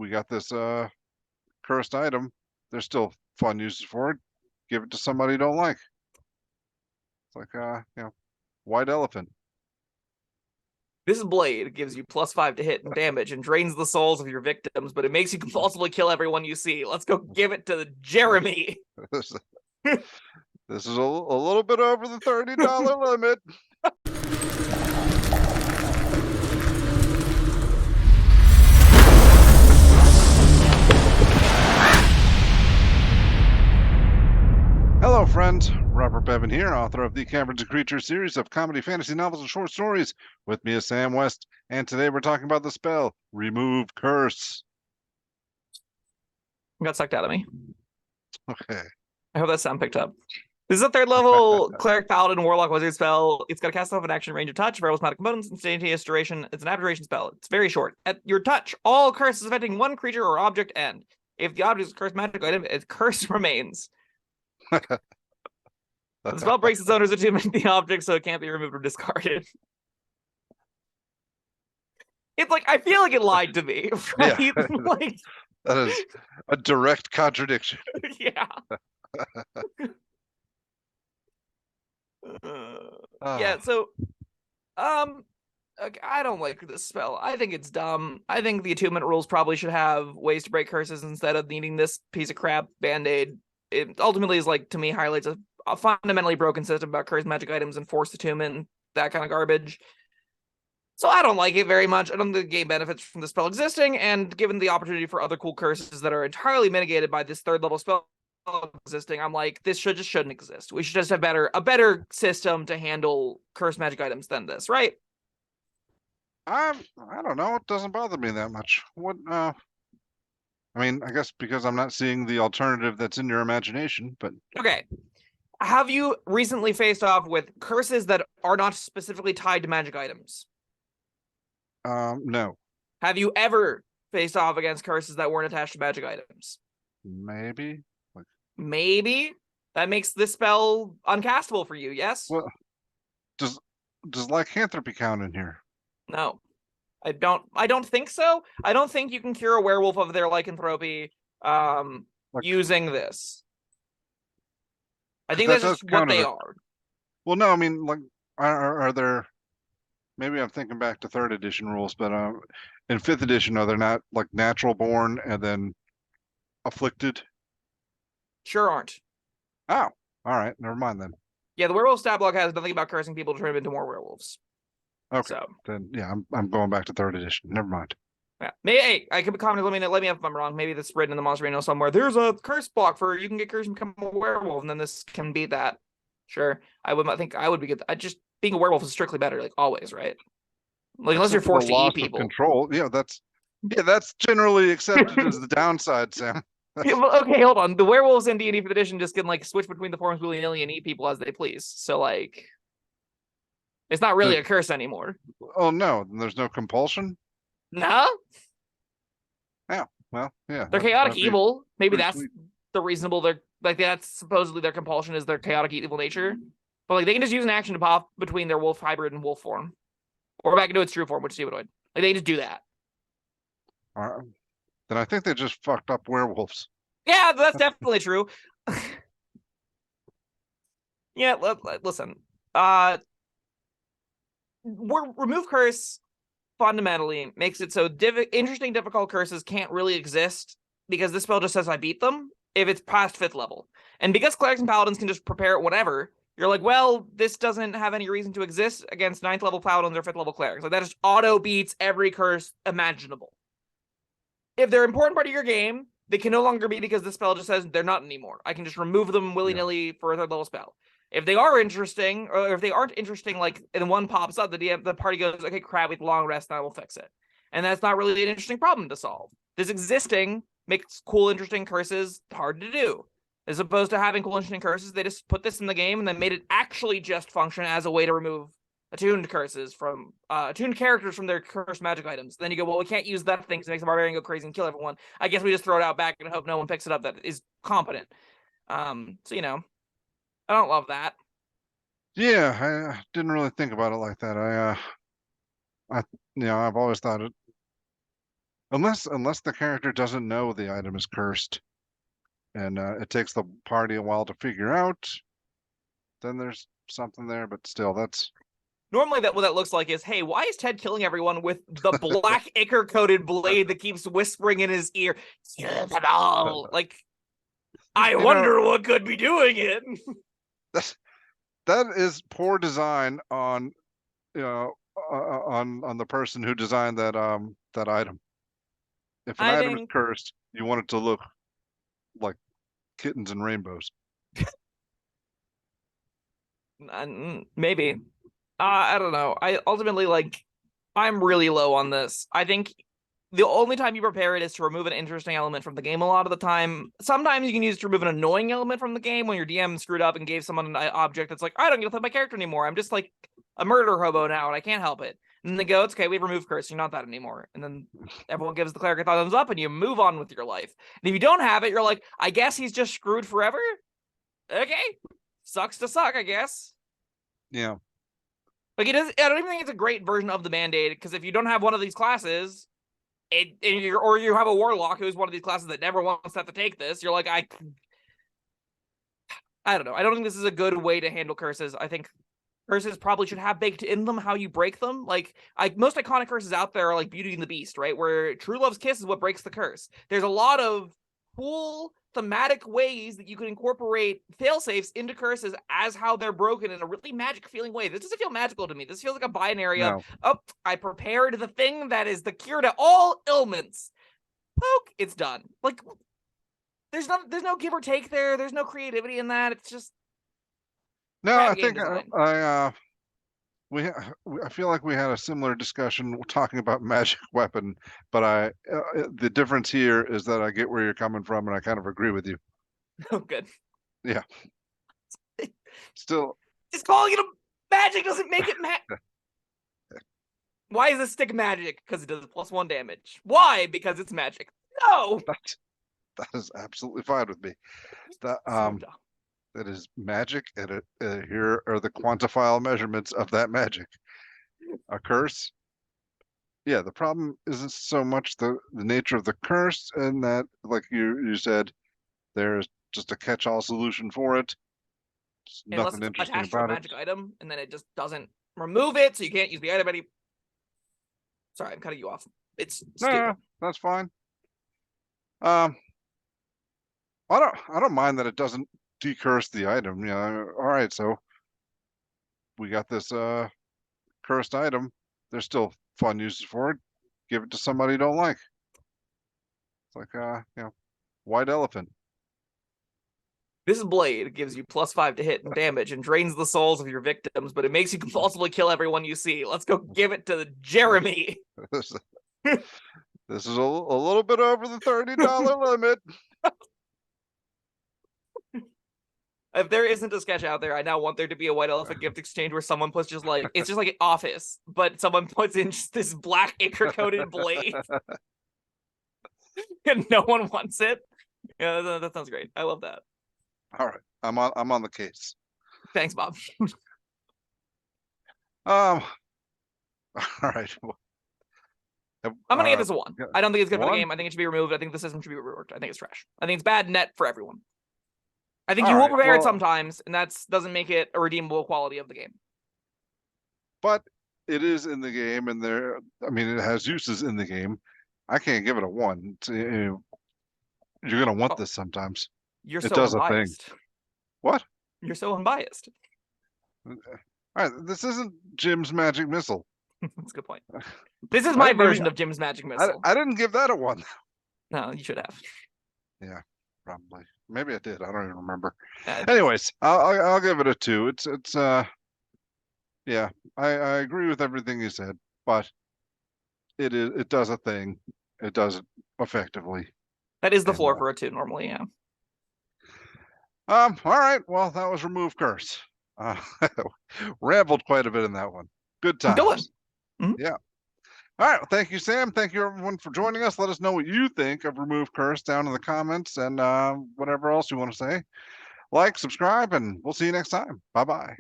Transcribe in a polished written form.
we got this cursed item. There's still fun uses for it. Give it to somebody you don't like. It's like white elephant. This blade gives you +5 to hit and damage and drains the souls of your victims, but it makes you compulsively kill everyone you see. Let's go give it to Jeremy. This is a little bit over the $30 limit. Hello, friends. Robert Bevan here, author of the Caverns Creatures series of comedy, fantasy novels, and short stories. With me is Sam West, and today we're talking about the spell Remove Curse. Got sucked out of me. Okay. I hope that sound picked up. This is a 3rd level Cleric, Paladin, Warlock, Wizard spell. It's got to cast off an action, range of touch, variable magic components, instantaneous duration. It's an abjuration spell. It's very short. At your touch, all curses affecting one creature or object end. If the object is a cursed magic item, its curse remains. The spell breaks its owner's attunement to the object, so it can't be removed or discarded. It's like, I feel like it lied to me, right? Yeah, like, that is a direct contradiction. Yeah. Yeah, so I don't like this spell. I think it's dumb. I think the attunement rules probably should have ways to break curses instead of needing this piece of crap band-aid. It ultimately is, like, to me, highlights a fundamentally broken system about cursed magic items and forced attunement, that kind of garbage. So I don't like it very much. I don't think the game benefits from the spell existing, and given the opportunity for other cool curses that are entirely mitigated by this 3rd level spell existing, I'm like, this shouldn't exist. We should just have a better system to handle cursed magic items than this, right? I don't know. It doesn't bother me that much. What? I mean, I guess because I'm not seeing the alternative that's in your imagination. But okay, have you recently faced off with curses that are not specifically tied to magic items? No. Have you ever faced off against curses that weren't attached to magic items? Maybe. Maybe that makes this spell uncastable for you. Yes. Well, does lycanthropy count in here? No, I don't think so. I don't think you can cure a werewolf of their lycanthropy using this. I think that's just what they are. Well, no, I mean, like, are there? Maybe I'm thinking back to 3rd edition rules, but in 5th edition, are they not like natural born and then afflicted? Sure aren't. Oh, all right, never mind then. Yeah, the werewolf stat block has nothing about cursing people to turn them into more werewolves. Okay, so then yeah, I'm going back to 3rd edition. Never mind. Yeah, hey, I could be commenting. Let me know if I'm wrong. Maybe that's written in the monster manual somewhere. There's a curse block for you can get cursed and become a werewolf, and then this can beat that. Sure, I think I would be good. Being a werewolf is strictly better, like always, right? Like unless you're forced to eat people. Control. Yeah, that's generally accepted as the downside, Sam. Yeah, well, okay, hold on. The werewolves in D&D 5th edition just can like switch between the forms willy-nilly and eat people as they please. So like, it's not really a curse anymore. Oh no, there's no compulsion. No. Yeah. Well, yeah. They're chaotic evil. Maybe that's sweet. The reasonable. They're like that's supposedly their compulsion is their chaotic evil nature. But like they can just use an action to pop between their wolf hybrid and wolf form, or back into its true form, which is humanoid. Like they can just do that. Then I think they just fucked up werewolves. Yeah, that's definitely true. Yeah, listen. Remove curse fundamentally makes it so interesting, difficult curses can't really exist because this spell just says I beat them if it's past 5th level. And because clerics and paladins can just prepare it whatever, you're like, well, this doesn't have any reason to exist against 9th level paladins or 5th level clerics. Like that just auto beats every curse imaginable. If they're an important part of your game, they can no longer be because the spell just says they're not anymore. I can just remove them willy-nilly for a 3rd level spell. If they are interesting, or if they aren't interesting, like, and one pops up, the party goes, okay, crap, with long rest, and I will fix it. And that's not really an interesting problem to solve. This existing makes cool, interesting curses hard to do. As opposed to having cool, interesting curses, they just put this in the game and then made it actually just function as a way to remove attuned curses from attuned characters from their cursed magic items. Then you go, well, we can't use that thing because it makes the barbarian go crazy and kill everyone. I guess we just throw it out back and hope no one picks it up that is competent. So you know, I don't love that. Yeah, I didn't really think about it like that. I've always thought Unless the character doesn't know the item is cursed, and it takes the party a while to figure out, then there's something there. But still, that's Normally, what that looks like is, hey, why is Ted killing everyone with the black ichor-coated blade that keeps whispering in his ear, kill them all? Like, I wonder what could be doing it. That is poor design on on the person who designed that that item. If an item is cursed, you want it to look like kittens and rainbows. Maybe. I don't know. I ultimately, like, I'm really low on this. I think the only time you prepare it is to remove an interesting element from the game a lot of the time. Sometimes you can use it to remove an annoying element from the game when your DM screwed up and gave someone an object that's like, I don't get to play my character anymore. I'm just like a murder hobo now and I can't help it. And then they go, it's okay, we've removed curse. You're not that anymore. And then everyone gives the cleric a thumbs up and you move on with your life. And if you don't have it, you're like, I guess he's just screwed forever? Okay. Sucks to suck, I guess. Yeah. Like, it is. I don't even think it's a great version of the Band-Aid, because if you don't have one of these classes, or you have a warlock who's one of these classes that never wants to have to take this, you're like, I don't know. I don't think this is a good way to handle curses. I think curses probably should have baked in them how you break them. Like, most iconic curses out there are like Beauty and the Beast, right? Where true love's kiss is what breaks the curse. There's a lot of cool thematic ways that you can incorporate failsafes into curses as how they're broken in a really magic feeling way. This doesn't feel magical to me. This feels like a binary of, oh, I prepared the thing that is the cure to all ailments. Poke, it's done. Like, there's no give or take there. There's no creativity in that. It's just I think I feel like we had a similar discussion talking about magic weapon, but the difference here is that I get where you're coming from, and I kind of agree with you. Oh, good. Yeah. Still, just calling it a magic doesn't make it Why is this stick magic? Because it does +1 damage. Why? Because it's magic. No. That is absolutely fine with me. That is magic, and here are the quantifiable measurements of that magic. A curse. Yeah, the problem isn't so much the nature of the curse, and that, like you said, there's just a catch-all solution for it. Unless nothing it's interesting attached to a about magic item, and then it just doesn't remove it, so you can't use the item any. Sorry, I'm cutting you off. It's stupid. That's fine. I don't mind that it doesn't decurse the item. You know, all right, so we got this cursed item. There's still fun uses for it. Give it to somebody you don't like. It's like you know, white elephant. This blade gives you +5 to hit and damage and drains the souls of your victims, but it makes you compulsively kill everyone you see. Let's go give it to Jeremy. This is a little bit over the $30 limit. If there isn't a sketch out there, I now want there to be a white elephant gift exchange where someone puts just like, it's just like an office, but someone puts in just this black ichor-coated blade. And no one wants it. Yeah, that sounds great. I love that. All right, I'm on the case. Thanks, Bob. All right. I'm gonna give this a 1. I don't think it's good for the 1? game. I think it should be removed. I think the system should be reworked. I think it's trash. I think it's bad net for everyone. I think you will prepare it sometimes, and that doesn't make it a redeemable quality of the game. But it is in the game, and I mean, it has uses in the game. I can't give it a 1. You're gonna want this sometimes. You're so unbiased. A thing. What? You're so unbiased. All right, this isn't Jim's Magic Missile. That's a good point. This is my version of Jim's Magic Missile. I didn't give that a 1. No, you should have. Yeah, probably. Maybe I did. I don't even remember. Anyways, I'll give it a 2. It's yeah, I agree with everything you said, but it does a thing. It does it effectively. That is the floor for a 2 normally, yeah. All right. Well, that was Remove Curse. Rambled quite a bit in that one. Good times. Yeah. All right. Well, thank you, Sam. Thank you, everyone, for joining us. Let us know what you think of Remove Curse down in the comments, and whatever else you want to say. Like, subscribe, and we'll see you next time. Bye-bye.